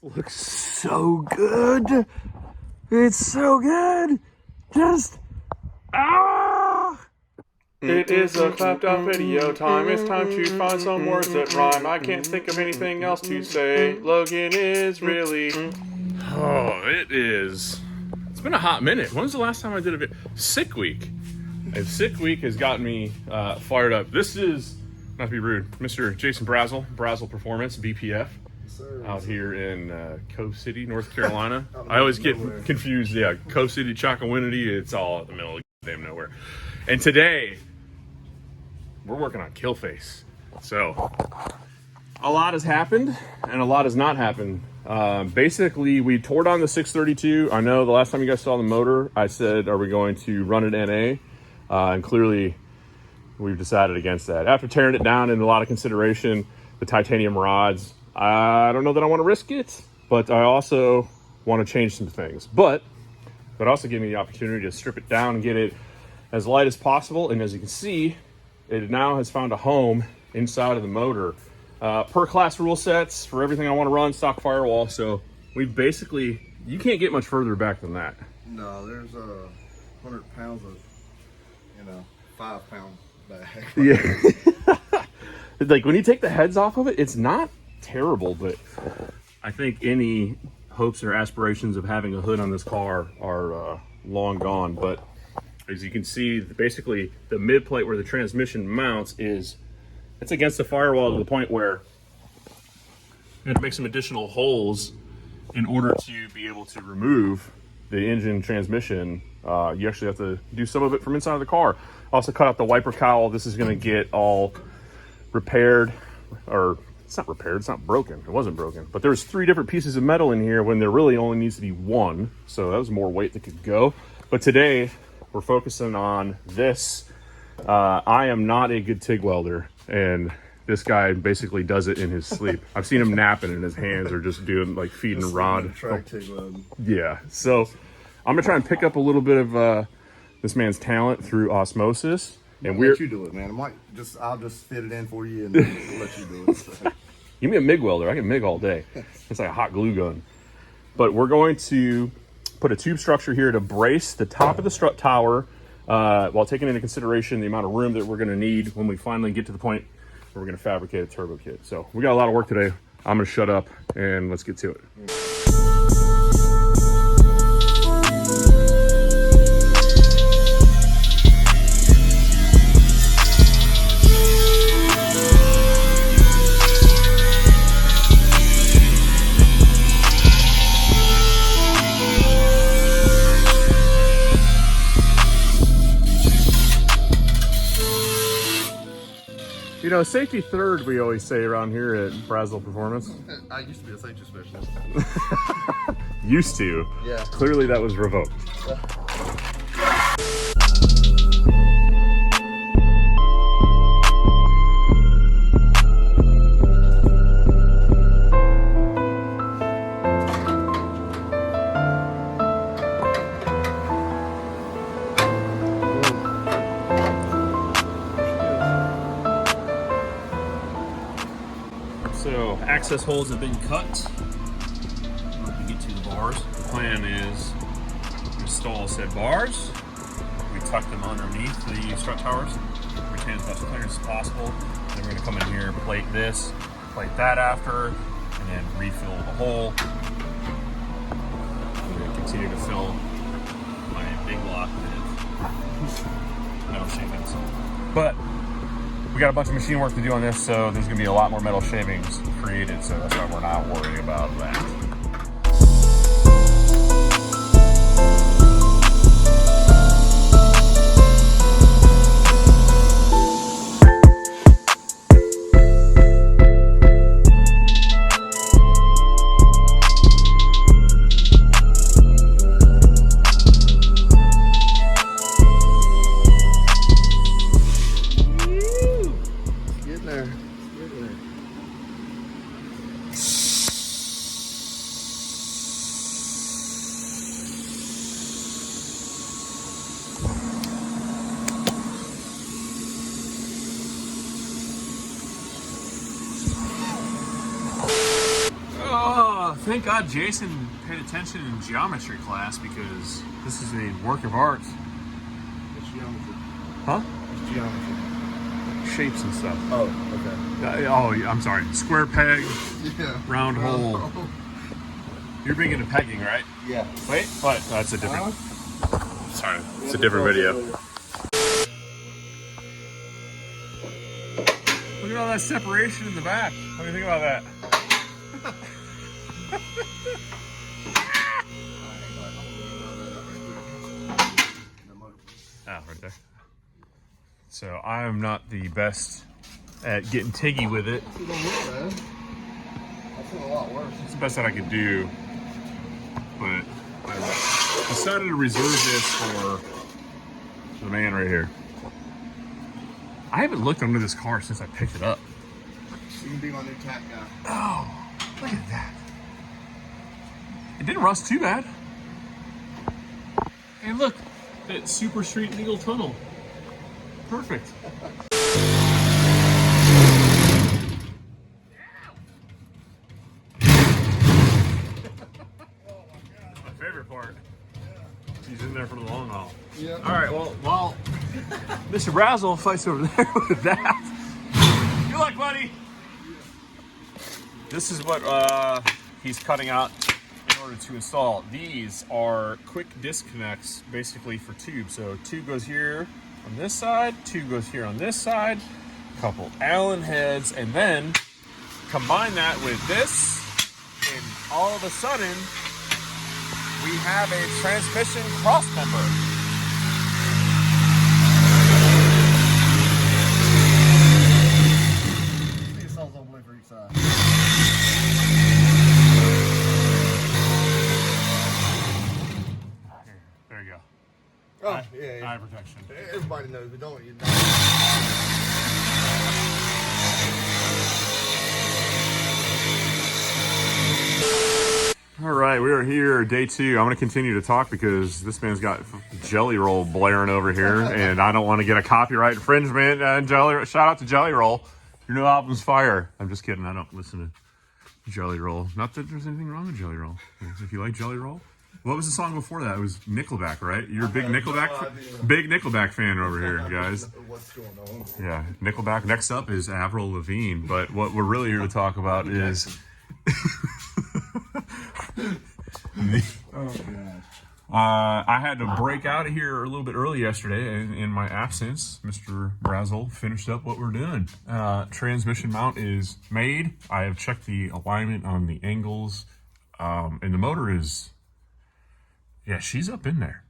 Looks so good. It's so good. Just It is a clapped out video time. It's time to find some words that rhyme. I can't think of anything else to say. Logan is really. Oh, it is. It's been a hot minute. When was the last time I did a video? Sick week. And sick week has gotten me fired up. This is, not to be rude, Mr. Jason Brazel, Brazel Performance, BPF. Out here in Cove City, North Carolina. I always get confused. Yeah, Cove City, Chocowinity, it's all in the middle of damn nowhere. And today, we're working on kILLface. So, a lot has happened, and a lot has not happened. Basically, we tore down the 632. I know the last time you guys saw the motor, I said, are we going to run it NA? And clearly, we've decided against that. After tearing it down in a lot of consideration, the titanium rods, I don't know that I want to risk it, but I also want to change some things. But also give me the opportunity to strip it down and get it as light as possible. And as you can see, it now has found a home inside of the motor. Per class rule sets for everything I want to run, stock firewall. So we've basically, you can't get much further back than that. No, there's 100 pounds of, 5-pound bag. Yeah. Like when you take the heads off of it, it's not terrible, but I think any hopes or aspirations of having a hood on this car are long gone. But as you can see, basically the mid plate where the transmission mounts it's against the firewall to the point where I had to make some additional holes in order to be able to remove the engine transmission. You actually have to do some of it from inside of the car. Also cut out the wiper cowl. This is going to get all repaired, or it's not repaired, it's not broken. It wasn't broken, but there's 3 different pieces of metal in here when there really only needs to be 1. So that was more weight that could go. But today we're focusing on this. I am not a good TIG welder, and this guy basically does it in his sleep. I've seen him napping and his hands are just doing like feeding rod. Yeah, so I'm gonna try and pick up a little bit of this man's talent through osmosis. And I'll let you do it, man. I'll just fit it in for you and let you do it. So. Give me a MIG welder. I can MIG all day. It's like a hot glue gun. But we're going to put a tube structure here to brace the top of the strut tower while taking into consideration the amount of room that we're going to need when we finally get to the point where we're going to fabricate a turbo kit. So we got a lot of work today. I'm going to shut up and let's get to it. You know, safety third, we always say around here at Brazel Performance. I used to be a safety specialist. Used to? Yeah. Clearly that was revoked. So access holes have been cut to get to the bars. The plan is to install said bars. We tuck them underneath the strut towers, retain as much clearance as possible. Then we're going to come in here, plate this, plate that after, and then refill the hole. I'm going to continue to fill my big block with metal shavings. But we got a bunch of machine work to do on this, so there's gonna be a lot more metal shavings created, so that's why we're not worrying about that. Thank God Jason paid attention in geometry class because this is a work of art. It's geometry. Huh? It's geometry. Shapes and stuff. Oh, okay. I'm sorry. Square peg, Yeah. round hole. You're big into pegging, right? Yeah. Wait, what? No, that's a different. Sorry, it's a different video. Look at all that separation in the back. What do you think about that? Oh, right there. So I am not the best at getting tiggy with it. It don't look bad. I've seen a lot worse. It's the best that I could do, but I decided to reserve this for the man right here. I haven't looked under this car since I picked it up. You can be my new tack guy. Oh, look at that. It didn't rust too bad. Hey, look, that Super Street legal tunnel. Perfect. My favorite part. He's in there for the long haul. Yeah. All right, well, while Mr. Brazel fights over there with that. Good luck, buddy. This is what he's cutting out in order to install. These are quick disconnects, basically for tubes. So tube goes here on this side, tube goes here on this side, couple Allen heads, and then combine that with this, and all of a sudden, we have a transmission cross member. These saws all the way for each side. There you go. Oh, yeah. Eye protection. Everybody knows, but don't you? All right, we are here, day 2. I'm going to continue to talk because this man's got Jelly Roll blaring over here, and I don't want to get a copyright infringement. Shout out to Jelly Roll. Your new album's fire. I'm just kidding. I don't listen to Jelly Roll. Not that there's anything wrong with Jelly Roll. If you like Jelly Roll. What was the song before that? It was Nickelback, right? You're a big Nickelback fan over here, guys. What's going on? Yeah, Nickelback. Next up is Avril Lavigne, but what we're really here to talk about is I had to break out of here a little bit early yesterday, and in my absence, Mr. Brazel finished up what we're doing. Transmission mount is made. I have checked the alignment on the angles, and the motor is, yeah, she's up in there.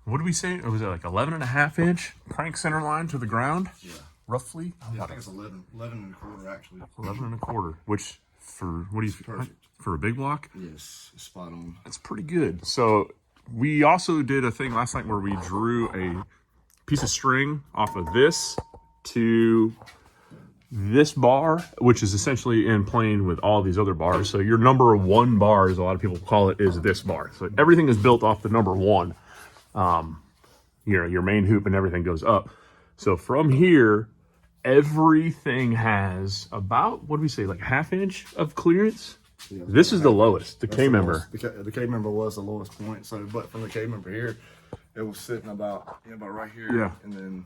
What did we say? Was it like 11.5-inch crank center line to the ground? Yeah. Roughly? Yeah, I think it's 11 and a quarter, actually. 11 and a quarter, which for, what do you, perfect. For a big block? Yes, spot on. That's pretty good. So we also did a thing last night where we drew a piece of string off of this to this bar, which is essentially in plane with all these other bars. So your number 1 bar, as a lot of people call it, is this bar. So everything is built off the number 1. Your main hoop and everything goes up. So from here, everything has about, what do we say, like 1/2 inch of clearance? Yeah, this is the lowest, the K member. The K member was the lowest point. So, but from the K member here, it was sitting about right here. Yeah. And then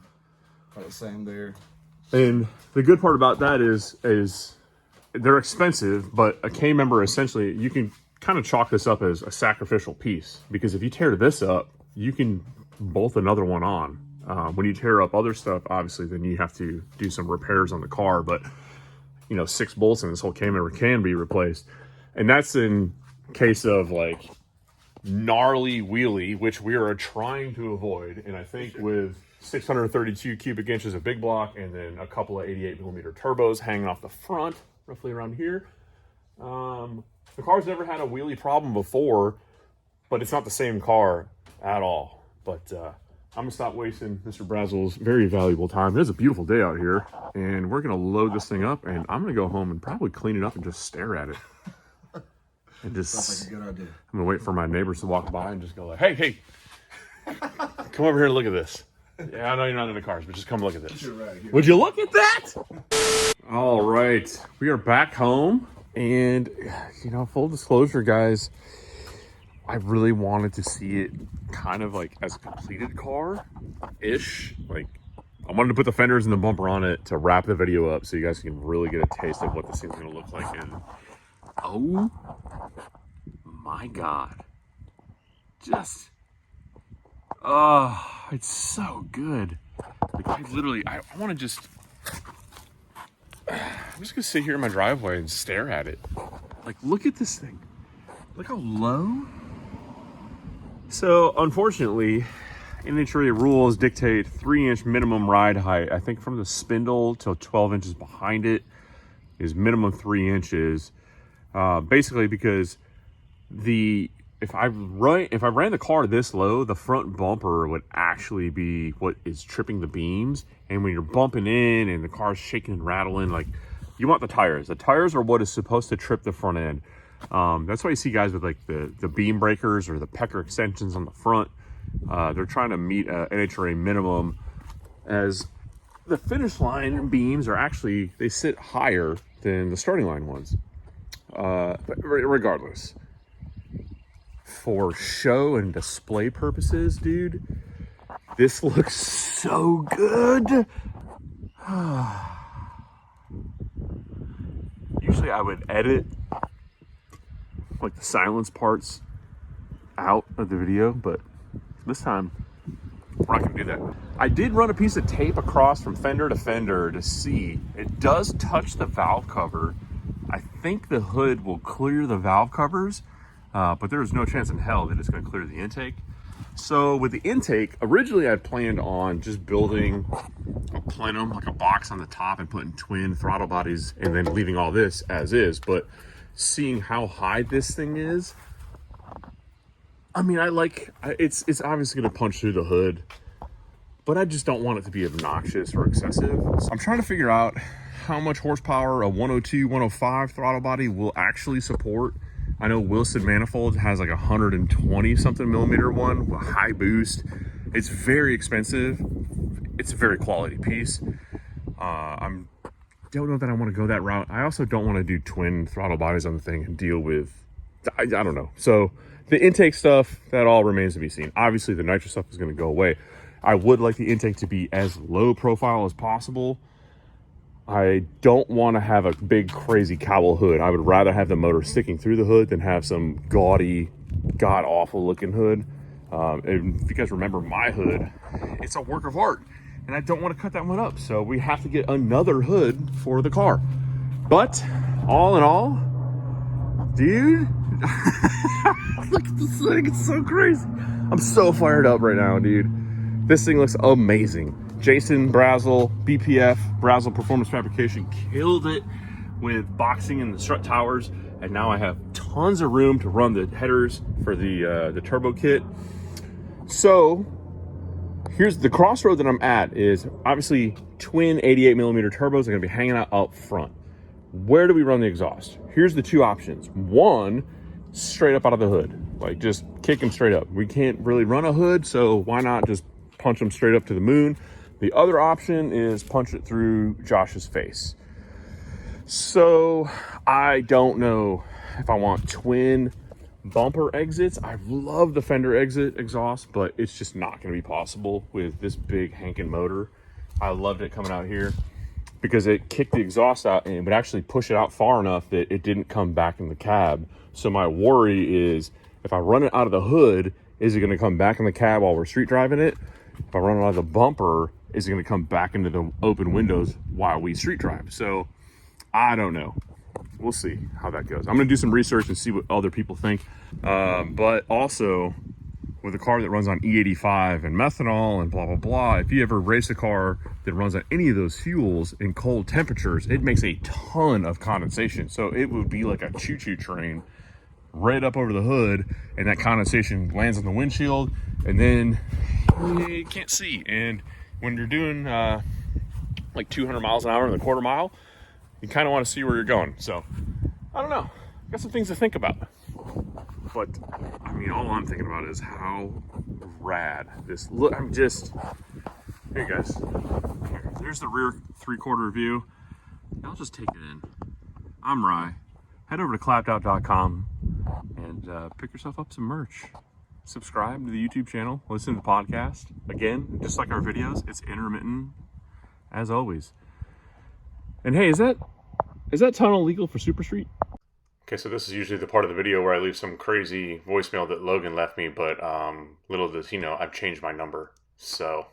about the same there. And the good part about that is they're expensive, but a K member, essentially, you can kind of chalk this up as a sacrificial piece, because if you tear this up, you can bolt another one on. When you tear up other stuff, obviously, then you have to do some repairs on the car, but 6 bolts in this whole K member can be replaced. And that's in case of like gnarly wheelie, which we are trying to avoid. And I think with 632 cubic inches of big block and then a couple of 88mm turbos hanging off the front, roughly around here, the car's never had a wheelie problem before, but it's not the same car at all. But I'm gonna stop wasting Mr. Brazel's very valuable time. It's a beautiful day out here, and we're gonna load this thing up, and I'm gonna go home and probably clean it up and just stare at it. And just, that's like a good idea. I'm gonna wait for my neighbors to walk by and just go like, hey, come over here and look at this. Yeah, I know you're not into cars, but just come look at this. Right here. Would you look at that? All right, we are back home, And, you know, full disclosure, guys, I really wanted to see it kind of like as a completed car-ish. Like, I wanted to put the fenders and the bumper on it to wrap the video up so you guys can really get a taste of what this thing's gonna look like. And oh my God. Just, oh, it's so good. Like, I wanna just, I'm just gonna sit here in my driveway and stare at it. Like, look at this thing. Look how low. So, unfortunately, NHRA rules dictate 3-inch minimum ride height. I think from the spindle till 12 inches behind it is minimum 3 inches. Basically, because if I ran the car this low, the front bumper would actually be what is tripping the beams. And when you're bumping in and the car's shaking and rattling, like, you want the tires. The tires are what is supposed to trip the front end. That's why you see guys with like the beam breakers or the pecker extensions on the front. They're trying to meet a NHRA minimum, as the finish line beams are actually, they sit higher than the starting line ones. But regardless, for show and display purposes, dude, this looks so good. Usually I would edit like the silence parts out of the video, but this time we're not gonna do that. I did run a piece of tape across from fender to fender to see. It does touch the valve cover. I think the hood will clear the valve covers, but there is no chance in hell that it's gonna clear the intake. So with the intake, originally I planned on just building a plenum, like a box on the top, and putting twin throttle bodies and then leaving all this as is. But seeing how high this thing is, I mean, it's obviously gonna punch through the hood, but I just don't want it to be obnoxious or excessive. So I'm trying to figure out how much horsepower a 102, 105 throttle body will actually support. I know Wilson Manifold has like 120 something millimeter one, a high boost. It's very expensive. It's a very quality piece. I don't know that I want to go that route. I also don't want to do twin throttle bodies on the thing and deal with, I don't know. So the intake stuff, that all remains to be seen. Obviously the nitro stuff is going to go away. I would like the intake to be as low profile as possible. I don't want to have a big crazy cowl hood. I would rather have the motor sticking through the hood than have some gaudy, god awful looking hood. And if you guys remember my hood, it's a work of art, and I don't want to cut that one up. So we have to get another hood for the car. But all in all, dude, look at this thing. It's so crazy. I'm so fired up right now, dude. This thing looks amazing. Jason Brazel, BPF, Brazel Performance Fabrication, killed it with boxing in the strut towers. And now I have tons of room to run the headers for the turbo kit. So here's the crossroad that I'm at is obviously twin 88 millimeter turbos are gonna be hanging out up front. Where do we run the exhaust? Here's the two options. One, straight up out of the hood. Like, just kick them straight up. We can't really run a hood, so why not just punch them straight up to the moon? The other option is punch it through Josh's face. So I don't know if I want twin bumper exits. I love the fender exit exhaust, but it's just not going to be possible with this big hankin' motor. I loved it coming out here because it kicked the exhaust out and it would actually push it out far enough that it didn't come back in the cab. So my worry is, if I run it out of the hood, is it going to come back in the cab while we're street driving it? If I run it out of the bumper, is it going to come back into the open windows while we street drive? So I don't know. We'll see how that goes. I'm going to do some research and see what other people think. But also, with a car that runs on E85 and methanol and blah, blah, blah, if you ever race a car that runs on any of those fuels in cold temperatures, it makes a ton of condensation. So it would be like a choo-choo train right up over the hood, and that condensation lands on the windshield, and then you can't see. And when you're doing like 200 miles an hour in the quarter mile, you kind of want to see where you're going. So I don't know, got some things to think about. But I mean, all I'm thinking about is how rad this look. I'm just, here guys, there's the rear 3/4 view. I'll just take it in. I'm Rye, head over to clappedout.com and pick yourself up some merch. Subscribe to the YouTube channel, listen to the podcast. Again, just like our videos, it's intermittent as always. And hey, is that tunnel legal for Super Street? Okay, so this is usually the part of the video where I leave some crazy voicemail that Logan left me, but little does he know, I've changed my number. So,